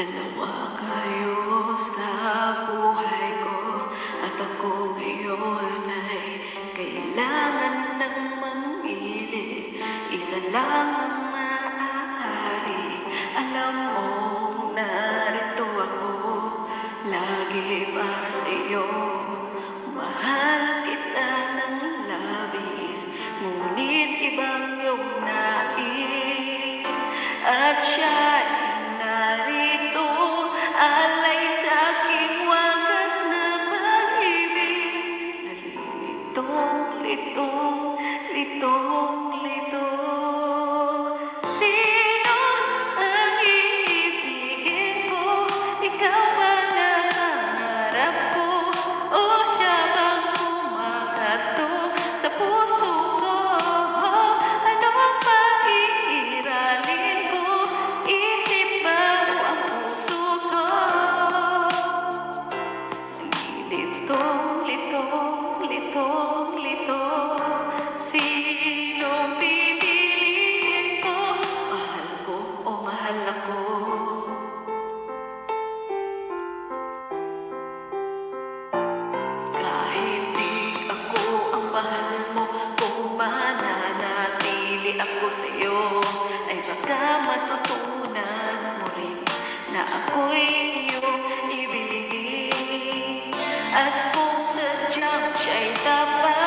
Dalawa kayo sa buhay ko, at ako ngayon ay kailangan ng mamili. Isa lang ang maaari. Alam mo, narito ako lagi para sa iyo. Mahal kita ng labis, ngunit ibang iyong nais. At siya'y narito, alay sa aking wagas na pag-ibig. Nalilitong, litong, litong, lito. Sino ang iibigin ko? Ikaw ba nangarap ko? O siya bang kumakatok sa puso ko? Ano ang pairalin ko? Isip ba o ang puso ko? Litong, litong, litong, lito. Sinong pipiliin ko? Mahal ko o mahal ako? Kahit di ako ang mahal mo, kung mananatili ako sa'yo, ay baka matutunan mo rin na ako'y iyong ibigin. At kung sadyang siya'y tapat,